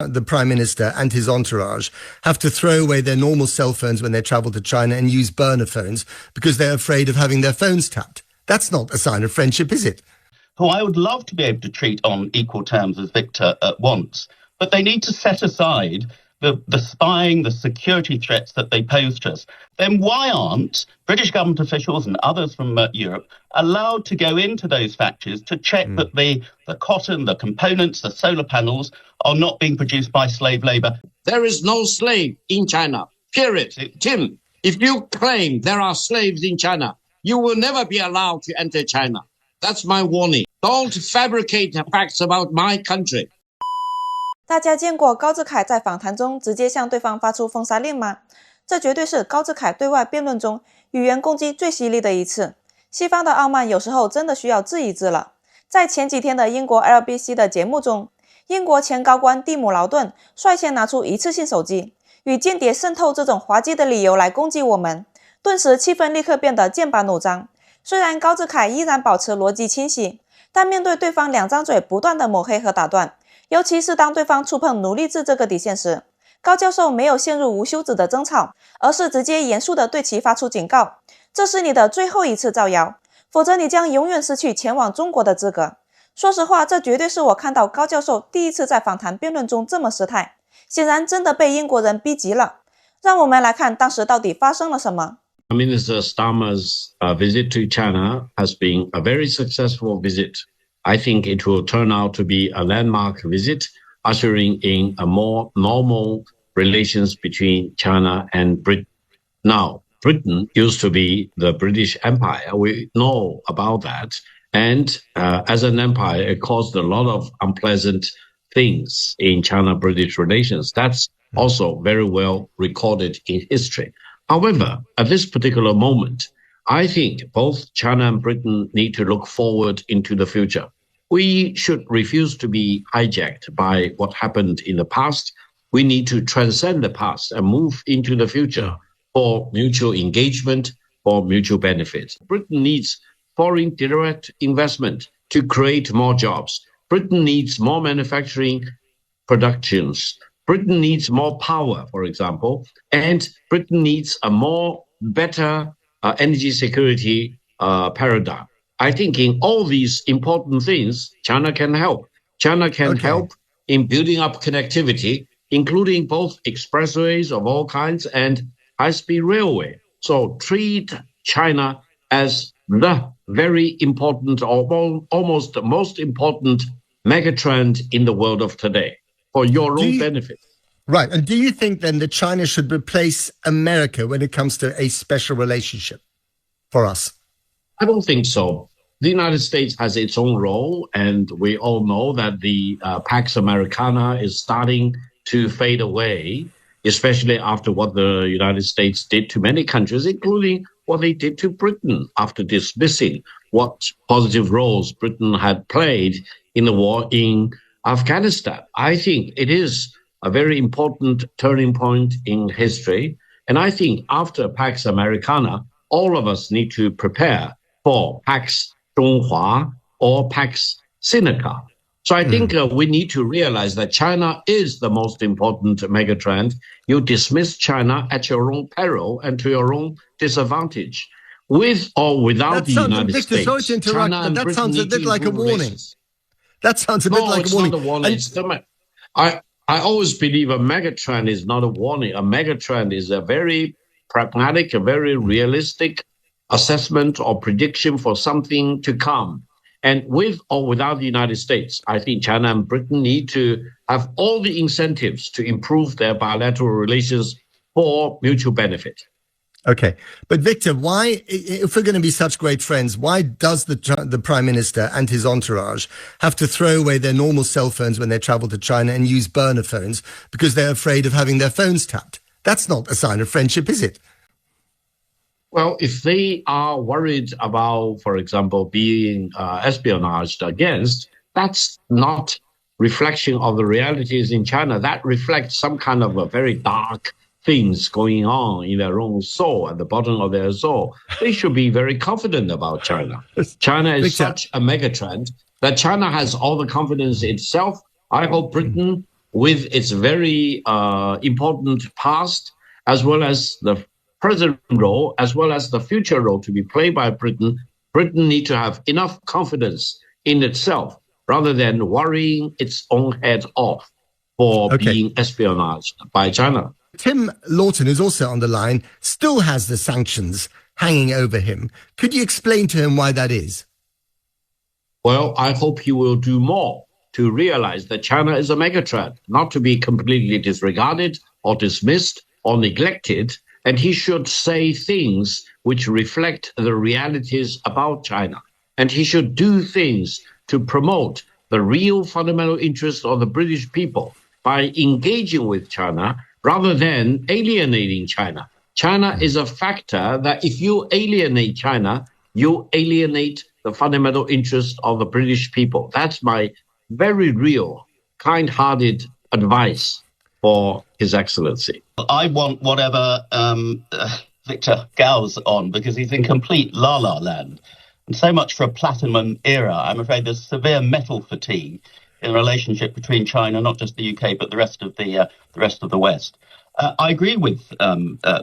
The Prime Minister and his entourage have to throw away their normal cell phones when they travel to China and use burner phones because they're afraid of having their phones tapped. That's not a sign of friendship, is it? Who I would love to be able to treat on equal terms as Victor at once, but they need to set aside the spying, the security threats that they pose to us. Then why aren't British government officials and others from Europe allowed to go into those factories to check that the cotton, the components, the solar panels are not being produced by slave labour? There is no slave in China, period. Tim, if you claim there are slaves in China, you will never be allowed to enter China. That's my warning. Don't fabricate facts about my country. 大家见过高志凯在访谈中直接向对方发出封杀令吗？这绝对是高志凯对外辩论中语言攻击最犀利的一次。西方的傲慢有时候真的需要治一治了。在前几天的英国 LBC 的节目中，英国前高官蒂姆劳顿率先拿出一次性手机，与间谍渗透这种滑稽的理由来攻击我们，顿时气氛立刻变得剑拔弩张。虽然高志凯依然保持逻辑清晰，但面对对方两张嘴不断的抹黑和打断，尤其是当对方触碰奴隶制这个底线时，高教授没有陷入无休止的争吵，而是直接严肃地对其发出警告，这是你的最后一次造谣，否则你将永远失去前往中国的资格。说实话，这绝对是我看到高教授第一次在访谈辩论中这么失态，显然真的被英国人逼急了。让我们来看当时到底发生了什么。Minister Starmer's visit to China has been a very successful visit. I think it will turn out to be a landmark visit, ushering in a more normal relations between China and Britain. Now, Britain used to be the British Empire. We know about that. And as an empire, it caused a lot of unpleasant things in China-British relations. That's also very well recorded in history. However, at this particular moment, I think both China and Britain need to look forward into the future. We should refuse to be hijacked by what happened in the past. We need to transcend the past and move into the future for mutual engagement, for mutual benefit. Britain needs foreign direct investment to create more jobs. Britain needs more manufacturing productions. Britain needs more power, for example, and Britain needs a better energy security paradigm. I think in all these important things, China can help. China can help in building up connectivity, including both expressways of all kinds and high-speed railway. So treat China as the very important, or almost the most important megatrend in the world of today for your own benefit. Right. And do you think then that China should replace America when it comes to a special relationship for us? I don't think so. The United States has its own role, and we all know that the Pax Americana is starting to fade away, especially after what the United States did to many countries, including what they did to Britain after dismissing what positive roles Britain had played in the war in Afghanistan. I think it is a very important turning point in history. And I think after Pax Americana, all of us need to prepare for Pax Zhonghua or Pax Sinica. So I think we need to realize that China is the most important megatrend. You dismiss China at your own peril and to your own disadvantage. With or without the United States. Sorry to interrupt, but that sounds a bit like a warning. That sounds a bit like a warning. No, it's not a warning. I always believe a megatrend is not a warning. A megatrend is a very pragmatic, a very realistic assessment or prediction for something to come. And with or without the United States, I think China and Britain need to have all the incentives to improve their bilateral relations for mutual benefit. Okay. But Victor, why, if we're going to be such great friends, why does the Prime Minister and his entourage have to throw away their normal cell phones when they travel to China and use burner phones because they're afraid of having their phones tapped? That's not a sign of friendship, is it? Well, if they are worried about, for example, being espionaged against, that's not reflection of the realities in China. That reflects some kind of a very dark things going on in their own soul, at the bottom of their soul. They should be very confident about China. China is such a megatrend that China has all the confidence itself. I hope Britain with its very important past, as well as the present role, as well as the future role to be played by Britain, Britain needs to have enough confidence in itself rather than worrying its own head off for being espionaged by China. Tim Lawton, who's also on the line, still has the sanctions hanging over him. Could you explain to him why that is? Well, I hope he will do more to realize that China is a megathreat, not to be completely disregarded or dismissed or neglected, and he should say things which reflect the realities about China. And he should do things to promote the real fundamental interests of the British people by engaging with China rather than alienating China. China is a factor that if you alienate China, you alienate the fundamental interests of the British people. That's my very real, kind-hearted advice for His Excellency. I want whatever Victor Gao's on, because he's in complete la-la land. And so much for a platinum era. I'm afraid there's severe metal fatigue in the relationship between China, not just the UK, but the rest of the West. I agree with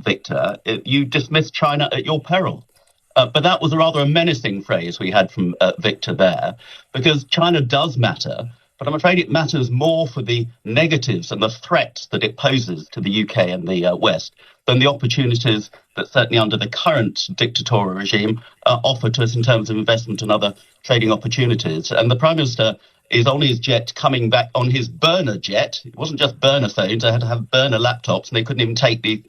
Victor. You dismissed China at your peril. But that was rather a menacing phrase we had from Victor there, because China does matter, but I'm afraid it matters more for the negatives and the threats that it poses to the UK and the West than the opportunities that certainly under the current dictatorial regime offer to us in terms of investment and other trading opportunities. And the Prime Minister is on his jet coming back on his burner jet. It wasn't just burner phones, they had to have burner laptops, and they couldn't even take the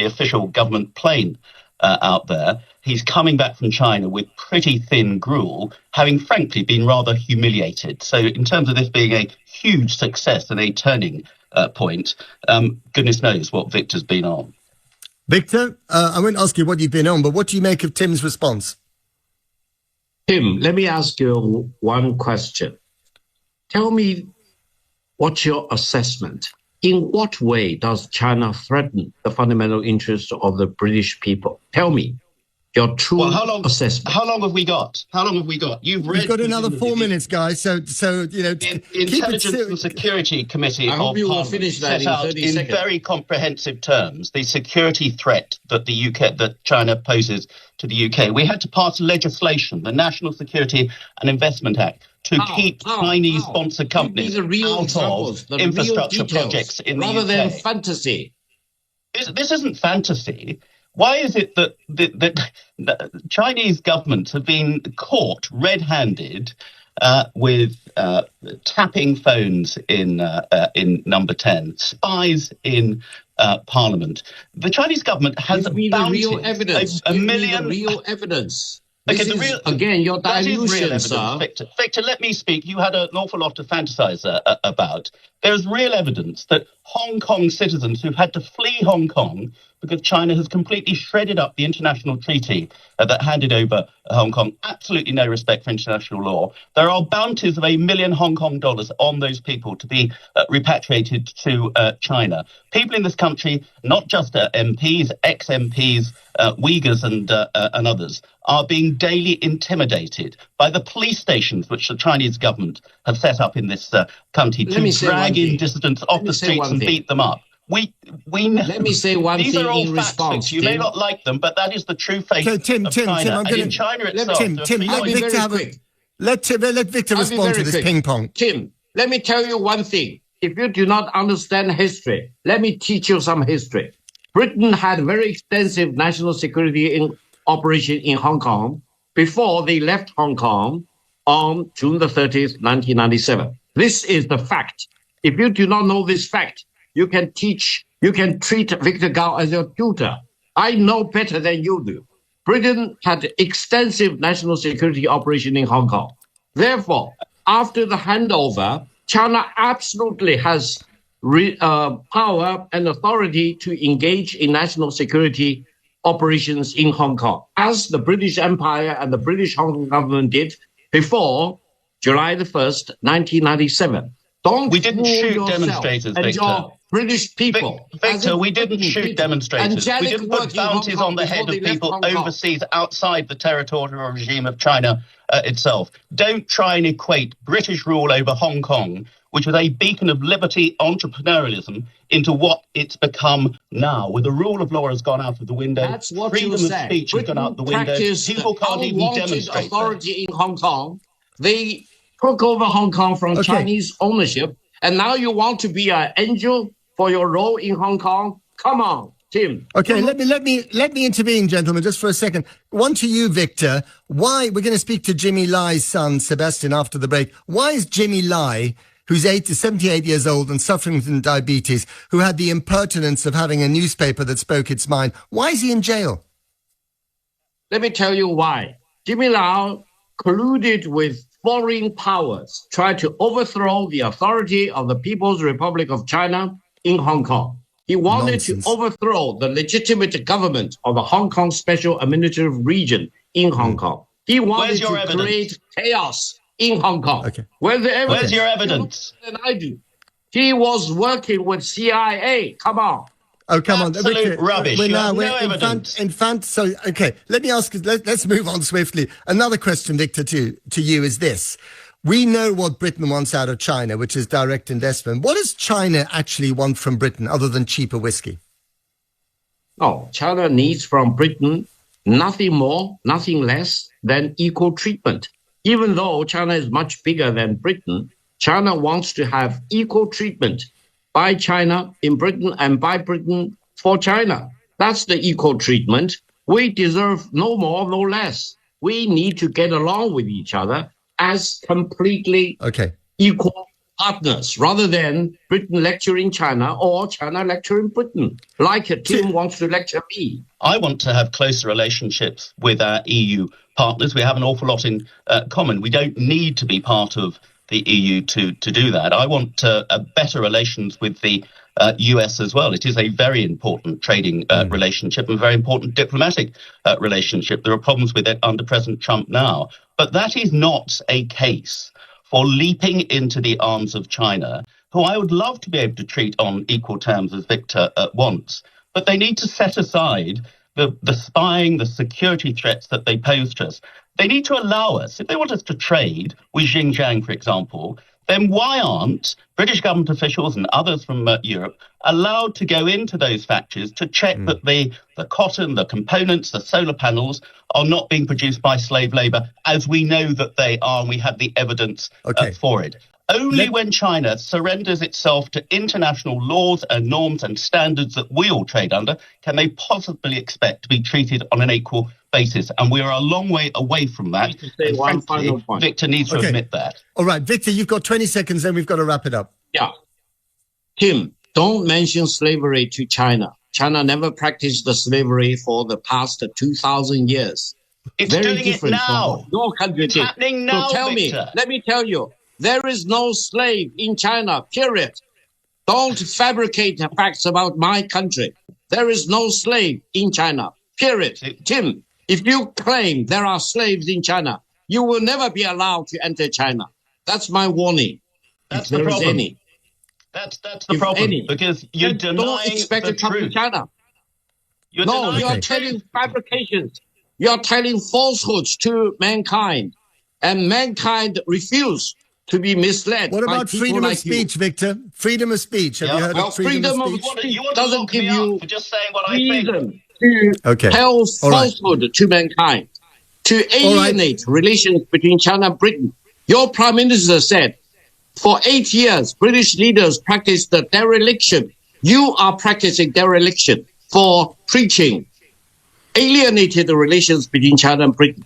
official government plane out there. He's coming back from China with pretty thin gruel, having frankly been rather humiliated. So in terms of this being a huge success and a turning point, goodness knows what Victor's been on. Victor, I won't ask you what you've been on, but what do you make of Tim's response? Tim, let me ask you one question. Tell me, what's your assessment? In what way does China threaten the fundamental interests of the British people? Tell me your true assessment. How long have we got? You've got another 4 minutes, guys. So you know, the Intelligence and Security Committee I hope you will finish that in 30 seconds. In very comprehensive terms, the security threat that that China poses to the UK. We had to pass legislation, the National Security and Investment Act, to keep Chinese-sponsored companies out of infrastructure projects in the UK. Rather than fantasy. This isn't fantasy. Why is it that the Chinese government have been caught red-handed with tapping phones in Number 10, spies in Parliament? The Chinese government has bounted a million... real evidence. Okay, Your dilution, sir. Victor, let me speak. You had an awful lot to fantasize about. There's real evidence that Hong Kong citizens who've had to flee Hong Kong because China has completely shredded up the international treaty that handed over Hong Kong. Absolutely no respect for international law. There are bounties of $1 million Hong Kong dollars on those people to be repatriated to China. People in this country, not just MPs, ex-MPs, Uyghurs and others, are being daily intimidated by the police stations which the Chinese government have set up in this country to drag in dissidents off the streets and beat them up. Let me say one these thing are all in facts, response. Tim. You may not like them, but that is the true face of China. In China itself, let Victor respond to this ping pong. Tim, let me tell you one thing. If you do not understand history, let me teach you some history. Britain had very extensive national security operation in Hong Kong before they left Hong Kong on June the 30th, 1997. This is the fact. If you do not know this fact, you can treat Victor Gao as your tutor. I know better than you do. Britain had extensive national security operation in Hong Kong. Therefore, after the handover, China absolutely has power and authority to engage in national security operations in Hong Kong, as the British Empire and the British Hong Kong government did before July the 1st, 1997. We didn't shoot demonstrators, Victor. British people. Victor, we didn't shoot demonstrators. We didn't put bounties on the head of people overseas outside the territorial regime of China itself. Don't try and equate British rule over Hong Kong which was a beacon of liberty entrepreneurialism, into what it's become now, where the rule of law has gone out of the window, That's what freedom you of said. speech has gone out the window, people can't even demonstrate. Authority in Hong Kong. They took over Hong Kong from Chinese ownership, and now you want to be an angel for your role in Hong Kong? Come on, Tim. Okay, let me intervene, gentlemen, just for a second. One to you, Victor. Why, we're going to speak to Jimmy Lai's son, Sebastian, after the break. Why is Jimmy Lai, who's 78 years old and suffering from diabetes, who had the impertinence of having a newspaper that spoke its mind, why is he in jail? Let me tell you why. Jimmy Lai colluded with foreign powers, tried to overthrow the authority of the People's Republic of China in Hong Kong. He wanted to overthrow the legitimate government of the Hong Kong Special Administrative Region in Hong Kong. He wanted to create chaos in Hong Kong. Okay. Where's your evidence? Than I do. He was working with CIA. Come on. Oh, come Absolute on. Victor, rubbish. So, okay, let me ask, let's move on swiftly. Another question, Victor, to you is this. We know what Britain wants out of China, which is direct investment. What does China actually want from Britain other than cheaper whiskey? No, China needs from Britain nothing more, nothing less than equal treatment. Even though China is much bigger than Britain, China wants to have equal treatment by China in Britain and by Britain for China. That's the equal treatment. We deserve no more, no less. We need to get along with each other as completely equal partners, rather than Britain lecturing China or China lecturing Britain, like Tim wants to lecture me. I want to have closer relationships with our EU partners. We have an awful lot in common. We don't need to be part of the EU to do that. I want better relations with the US as well. It is a very important trading relationship and a very important diplomatic relationship. There are problems with it under President Trump now. But that is not a case for leaping into the arms of China, who I would love to be able to treat on equal terms as Victor wants. But they need to set aside the spying, the security threats that they pose to us. They need to allow us, if they want us to trade with Xinjiang, for example, then why aren't British government officials and others from Europe allowed to go into those factories to check that the cotton, the components, the solar panels are not being produced by slave labor, as we know that they are, and we have the evidence for it. Only when China surrenders itself to international laws and norms and standards that we all trade under can they possibly expect to be treated on an equal basis. And we are a long way away from that. And frankly, Victor needs to admit that. All right, Victor, you've got 20 seconds, then we've got to wrap it up. Yeah. Tim, don't mention slavery to China. China never practiced the slavery for the past 2,000 years. It's very doing different it now. from your country. It's happening now, so tell Victor. me, let me tell you, there is no slave in China, period. Don't fabricate facts about my country. There is no slave in China, period. Tim, if you claim there are slaves in China, you will never be allowed to enter China. That's my warning. That's the problem. Any. That's the problem, because you're denying don't expect the to come truth. to China. You're telling fabrications. You're telling falsehoods to mankind, and mankind refuse to be misled. What about freedom like of speech, Victor? Freedom of speech. Have you heard of freedom of speech? You want doesn't to give you for just saying what reason I to tell falsehood to mankind, to alienate relations between China and Britain. Your Prime Minister said, for 8 years, British leaders practiced the dereliction. You are practicing dereliction for preaching alienated the relations between China and Britain.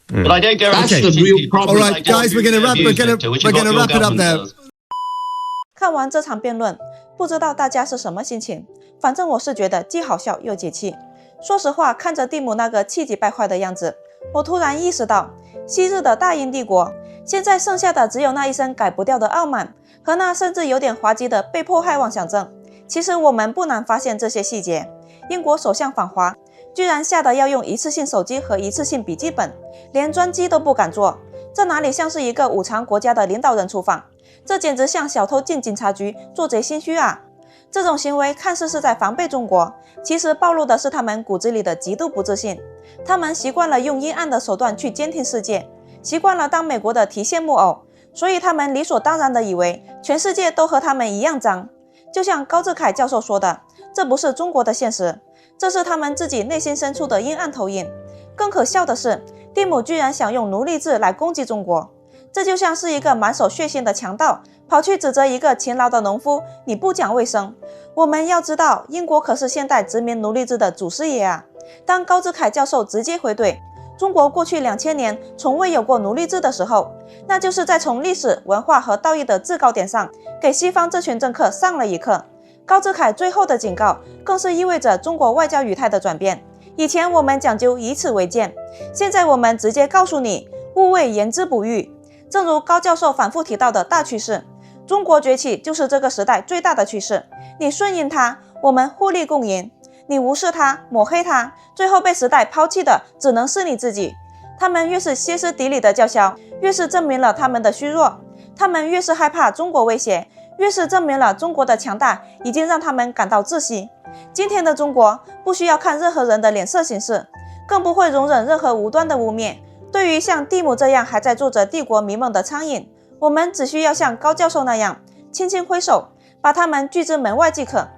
But I don't That's the real problem. All right, guys, we're going to wrap it up there. 看完这场辩论，不知道大家是什么心情？反正我是觉得既好笑又解气。说实话，看着蒂姆那个气急败坏的样子，我突然意识到，昔日的大英帝国，现在剩下的只有那一身改不掉的傲慢和那甚至有点滑稽的被迫害妄想症。其实我们不难发现这些细节。英国首相访华，居然吓得要用一次性手机和一次性笔记本，连专机都不敢坐。这哪里像是一个5常国家的领导人出访？这简直像小偷进警察局，做贼心虚啊！这种行为看似是在防备中国，其实暴露的是他们骨子里的极度不自信。他们习惯了用阴暗的手段去监听世界，习惯了当美国的提线木偶，所以他们理所当然地以为全世界都和他们一样脏。就像高志凯教授说的，这不是中国的现实，这是他们自己内心深处的阴暗投影。更可笑的是，蒂姆居然想用奴隶制来攻击中国，这就像是一个满手血腥的强盗跑去指责一个勤劳的农夫，你不讲卫生。我们要知道，英国可是现代殖民奴隶制的祖师爷啊。当高志凯教授直接回怼中国过去2000年从未有过奴隶制的时候，那就是在从历史、文化和道义的制高点上给西方这群政客上了一课。高志凯最后的警告更是意味着中国外交语态的转变。以前我们讲究以此为鉴，现在我们直接告诉你勿谓言之不预。正如高教授反复提到的大趋势，中国崛起就是这个时代最大的趋势。你顺应它，我们互利共赢；你无视它，抹黑它，最后被时代抛弃的只能是你自己。他们越是歇斯底里的叫嚣，越是证明了他们的虚弱；他们越是害怕中国威胁，越是证明了中国的强大已经让他们感到窒息。今天的中国不需要看任何人的脸色行事，更不会容忍任何无端的污蔑。对于像蒂姆这样还在做着帝国迷梦的苍蝇，我们只需要像高教授那样轻轻挥手，把他们拒之门外即可。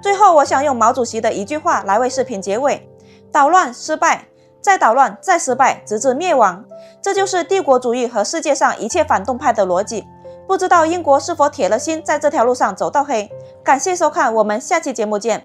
最后，我想用毛主席的一句话来为视频结尾：捣乱失败，再捣乱再失败，直至灭亡。这就是帝国主义和世界上一切反动派的逻辑。不知道英国是否铁了心在这条路上走到黑？感谢收看，我们下期节目见。